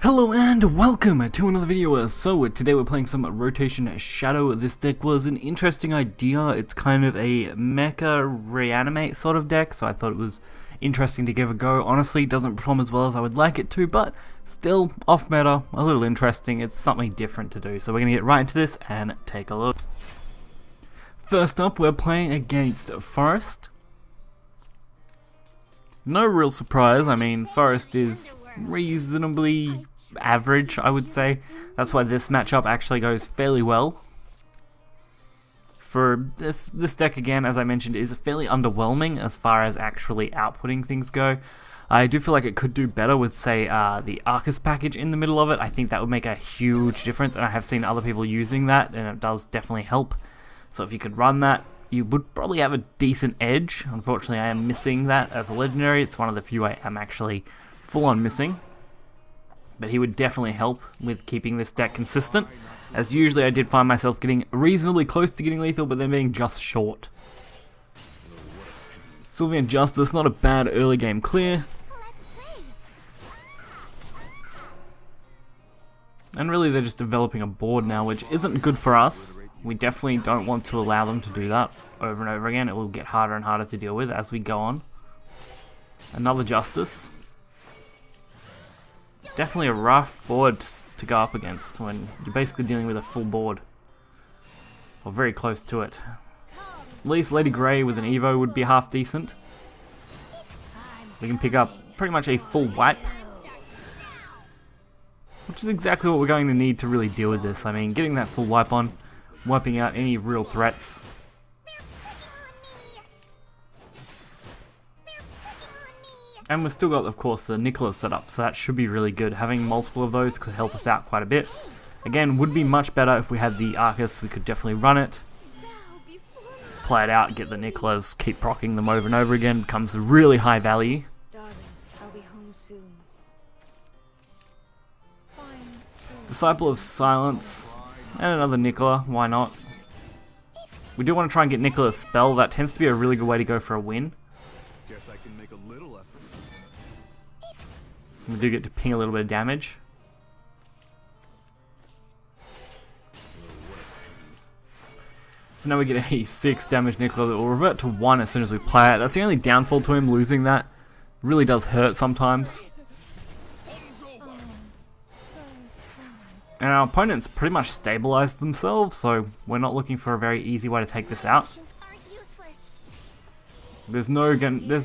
Hello and welcome to another video. So today we're playing some Rotation Shadow. This deck was an interesting idea. It's kind of a mecha Reanimate sort of deck, so I thought it was interesting to give a go. Honestly, it doesn't perform as well as I would like it to, but still off meta, a little interesting. It's something different to do. So we're going to get right into this and take a look. First up, we're playing against Forest. No real surprise. I mean, Forest is reasonably average, I would say. That's why this matchup actually goes fairly well. For this deck, again, as I mentioned, is fairly underwhelming as far as actually outputting things go. I do feel like it could do better with, say, the Arcus package in the middle of it. I think that would make a huge difference, and I have seen other people using that, and it does definitely help. So if you could run that, you would probably have a decent edge. Unfortunately, I am missing that as a legendary. It's one of the few I am actually full-on missing. But he would definitely help with keeping this deck consistent, as usually I did find myself getting reasonably close to getting lethal, but then being just short. Sylvian Justice, not a bad early game clear. And really they're just developing a board now, which isn't good for us. We definitely don't want to allow them to do that over and over again. It will get harder and harder to deal with as we go on. Another Justice. Definitely a rough board to go up against when you're basically dealing with a full board. Or very close to it. At least Lady Grey with an Evo would be half decent. We can pick up pretty much a full wipe. Which is exactly what we're going to need to really deal with this. I mean, getting that full wipe on, wiping out any real threats. And we've still got, of course, the Nicholas set up, so that should be really good. Having multiple of those could help us out quite a bit. Again, would be much better if we had the Arcus. We could definitely run it, play it out, get the Nicholas, keep proccing them over and over again. Becomes really high value. Disciple of Silence. And another Nicola, why not? We do want to try and get Nicola's spell. That tends to be a really good way to go for a win. Guess I can make a little effort. We do get to ping a little bit of damage. So now we get a 6 damage Nicola that will revert to 1 as soon as we play it. That's the only downfall to him, losing that. Really does hurt sometimes. And our opponents pretty much stabilized themselves, so we're not looking for a very easy way to take this out. There's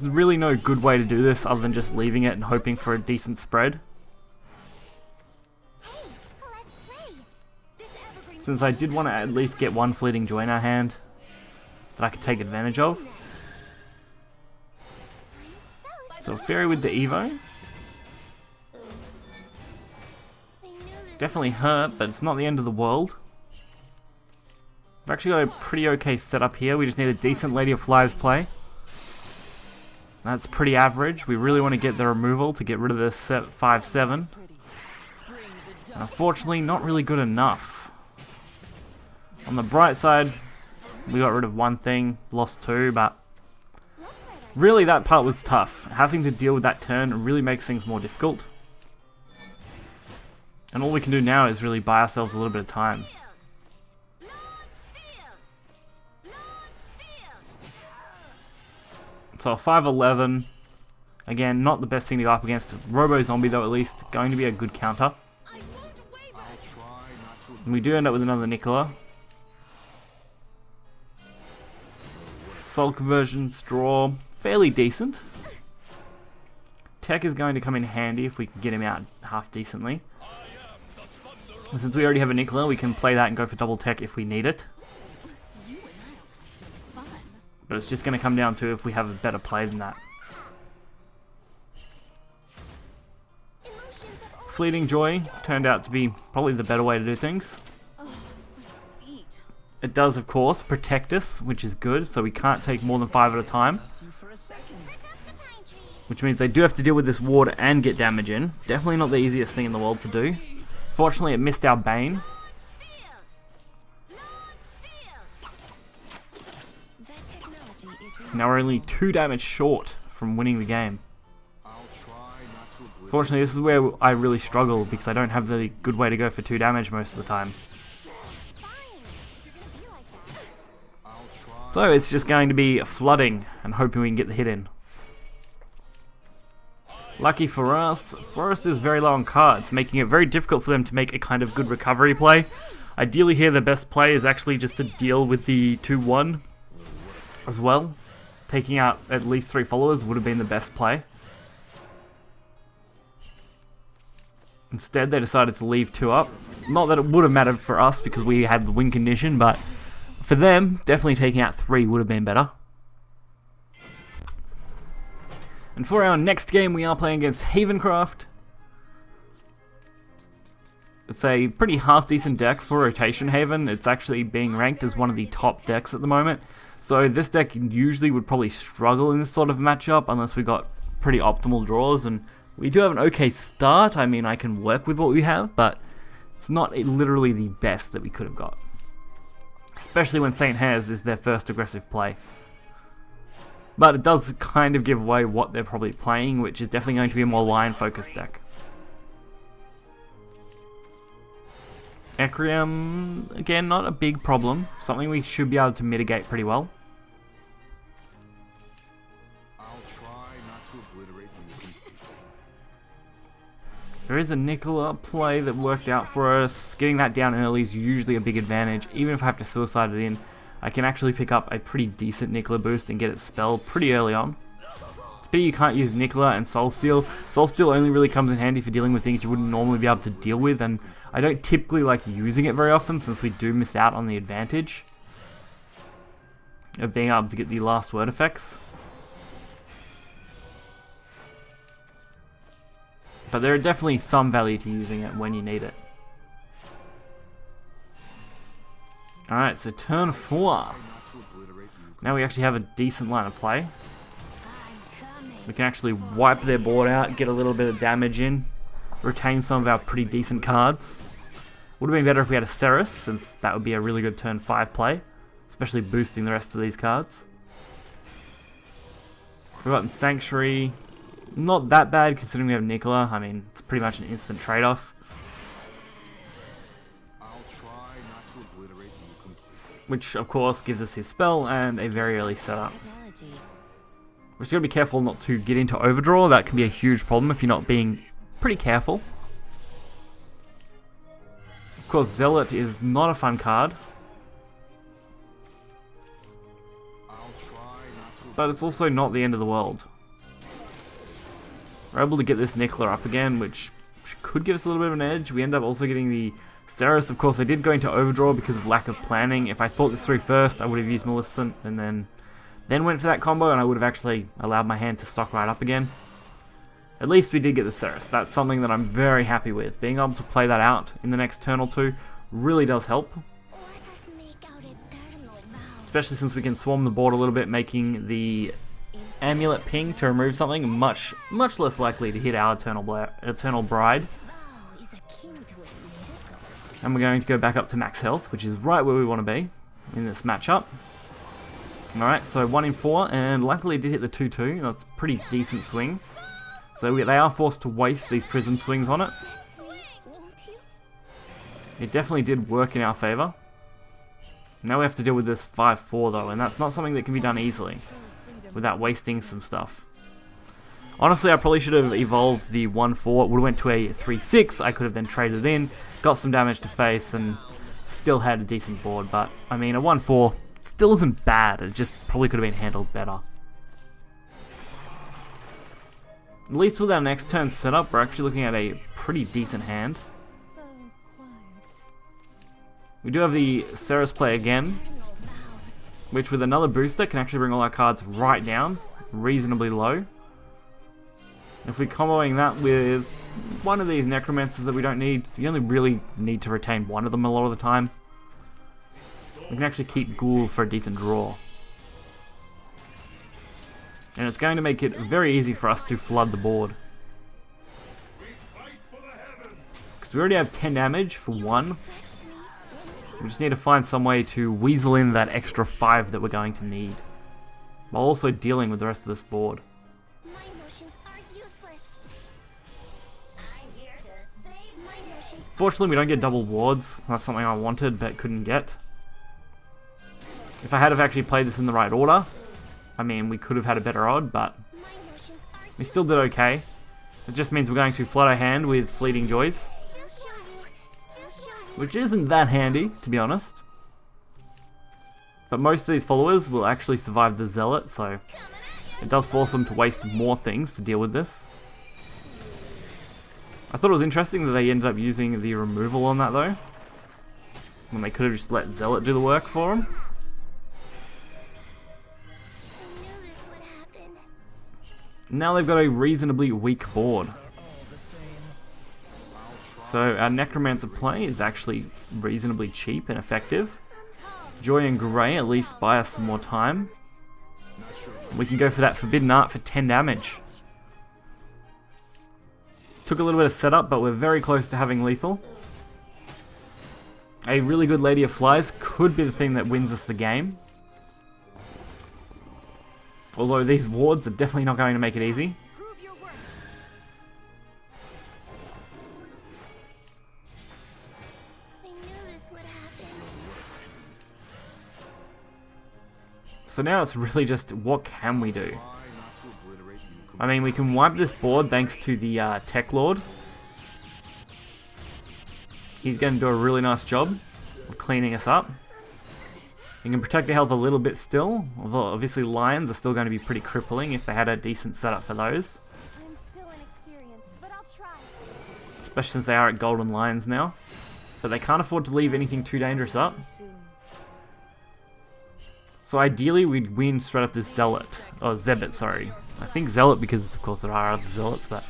really no good way to do this other than just leaving it and hoping for a decent spread. Since I did want to at least get one Fleeting Joy in our hand that I could take advantage of. So Fairy with the Evo. Definitely hurt, but it's not the end of the world. We've actually got a pretty okay setup here. We just need a decent Lady of Flies play. That's pretty average. We really want to get the removal to get rid of this 5-7. Unfortunately, not really good enough. On the bright side, we got rid of one thing, lost 2, but really that part was tough. Having to deal with that turn really makes things more difficult. And all we can do now is really buy ourselves a little bit of time. So a 5-11. Again, not the best thing to go up against. Robo Zombie though, at least. Going to be a good counter. And we do end up with another Nicola. Soul Conversion, Straw. Fairly decent. Tech is going to come in handy if we can get him out half decently. And since we already have a Nicola, we can play that and go for double tech if we need it. But it's just going to come down to if we have a better play than that. Fleeting Joy turned out to be probably the better way to do things. It does, of course, protect us, which is good, so we can't take more than 5 at a time. Which means they do have to deal with this ward and get damage in. Definitely not the easiest thing in the world to do. Fortunately, it missed our Bane. Now we're only 2 damage short from winning the game. I'll try not to Fortunately, this is where I really struggle because I don't have the good way to go for 2 damage most of the time. So it's just going to be flooding and hoping we can get the hit in. Lucky for us, Forest is very low on cards, making it very difficult for them to make a kind of good recovery play. Ideally here the best play is actually just to deal with the 2-1 as well. Taking out at least 3 followers would have been the best play. Instead they decided to leave 2 up. Not that it would have mattered for us because we had the win condition, but for them, definitely taking out 3 would have been better. And for our next game, we are playing against Havencraft. It's a pretty half-decent deck for Rotation Haven. It's actually being ranked as one of the top decks at the moment. So this deck usually would probably struggle in this sort of matchup unless we got pretty optimal draws. And we do have an okay start. I mean, I can work with what we have, but it's not literally the best that we could have got. Especially when St. Hares is their first aggressive play. But it does kind of give away what they're probably playing, which is definitely going to be a more line-focused deck. Ecrium, again, not a big problem. Something we should be able to mitigate pretty well. I'll try not to obliterate you. There is a Nicola play that worked out for us. Getting that down early is usually a big advantage. Even if I have to suicide it in, I can actually pick up a pretty decent Nicola boost and get it spelled pretty early on. It's a pity you can't use Nicola and Soul Steal. Soul Steal only really comes in handy for dealing with things you wouldn't normally be able to deal with, and I don't typically like using it very often since we do miss out on the advantage of being able to get the last word effects. But there are definitely some value to using it when you need it. Alright, so turn 4. Now we actually have a decent line of play. We can actually wipe their board out, get a little bit of damage in, retain some of our pretty decent cards. Would have been better if we had a Ceres, since that would be a really good turn 5 play, especially boosting the rest of these cards. Forgotten Sanctuary, not that bad considering we have Nicola. I mean, it's pretty much an instant trade-off. Which, of course, gives us his spell and a very early setup. We're just going to be careful not to get into overdraw. That can be a huge problem if you're not being pretty careful. Of course, Zealot is not a fun card. But it's also not the end of the world. We're able to get this Nicola up again, which could give us a little bit of an edge. We end up also getting the Ceres. Of course, I did go into overdraw because of lack of planning. If I thought this through first, I would have used Maleficent and then went for that combo, and I would have actually allowed my hand to stock right up again. At least we did get the Ceres. That's something that I'm very happy with. Being able to play that out in the next turn or two really does help. Especially since we can swarm the board a little bit, making the Amulet ping to remove something much less likely to hit our Eternal Bride. And we're going to go back up to max health, which is right where we want to be in this matchup. Alright, so 1 in 4, and luckily it did hit the 2-2. That's a pretty decent swing. So they are forced to waste these Prism swings on it. It definitely did work in our favour. Now we have to deal with this 5-4 though, and that's not something that can be done easily without wasting some stuff. Honestly, I probably should have evolved the 1-4. It would have went to a 3-6. I could have then traded in, got some damage to face, and still had a decent board. But, I mean, a 1-4 still isn't bad. It just probably could have been handled better. At least with our next turn setup, we're actually looking at a pretty decent hand. We do have the Ceres play again, which with another booster can actually bring all our cards right down, reasonably low. If we're comboing that with one of these Necromancers that we don't need, you only really need to retain one of them a lot of the time. We can actually keep Ghoul for a decent draw. And it's going to make it very easy for us to flood the board. Because we already have 10 damage for 1. We just need to find some way to weasel in that extra 5 that we're going to need, while also dealing with the rest of this board. Unfortunately, we don't get double wards. That's something I wanted but couldn't get. If I had have actually played this in the right order, I mean, we could have had a better odd, but we still did okay. It just means we're going to flood our hand with Fleeting Joys, which isn't that handy, to be honest. But most of these followers will actually survive the Zealot, so it does force them to waste more things to deal with this. I thought it was interesting that they ended up using the removal on that though, when they could have just let Zealot do the work for them. Now they've got a reasonably weak board. So our Necromancer play is actually reasonably cheap and effective. Joy and Grey at least buy us some more time. We can go for that Forbidden Art for 10 damage. Took a little bit of setup, but we're very close to having lethal. A really good Lady of Flies could be the thing that wins us the game. Although these wards are definitely not going to make it easy. So now it's really just, what can we do? I mean, we can wipe this board thanks to the Tech Lord. He's going to do a really nice job of cleaning us up. You can protect your health a little bit still, although obviously lions are still going to be pretty crippling if they had a decent setup for those. I'm still inexperienced, but I'll try. Especially since they are at golden lions now. But they can't afford to leave anything too dangerous up. So ideally we'd win straight off this Zealot, or Zebet, sorry. I think Zealot because of course there are other Zealots, but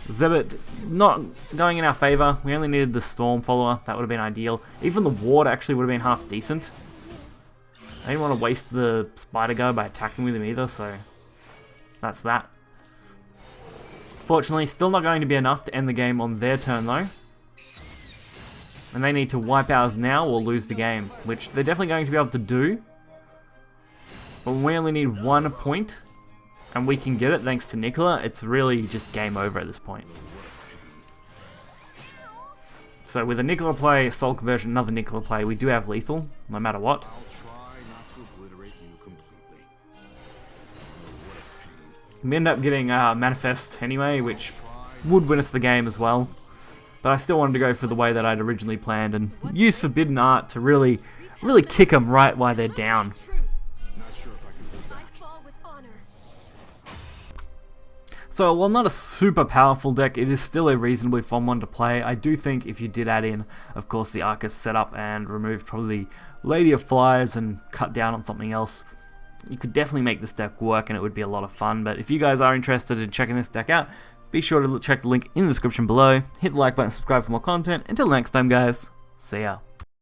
Zebet not going in our favour. We only needed the Storm follower, that would have been ideal. Even the ward actually would have been half decent. I didn't want to waste the Spider Go by attacking with him either, so that's that. Fortunately, still not going to be enough to end the game on their turn though. And they need to wipe ours now or lose the game, which they're definitely going to be able to do. But we only need 1 point, and we can get it thanks to Nicola. It's really just game over at this point. So with a Nicola play, a Soul Conversion, another Nicola play, we do have lethal, no matter what. We end up getting Manifest anyway, which would win us the game as well. But I still wanted to go for the way that I'd originally planned and use Forbidden Art to really kick them right while they're down. So while not a super powerful deck, it is still a reasonably fun one to play. I do think if you did add in, of course, the Arcus setup and removed probably Lady of Flies and cut down on something else, you could definitely make this deck work and it would be a lot of fun. But if you guys are interested in checking this deck out, be sure to check the link in the description below, hit the like button, subscribe for more content. Until next time guys, see ya.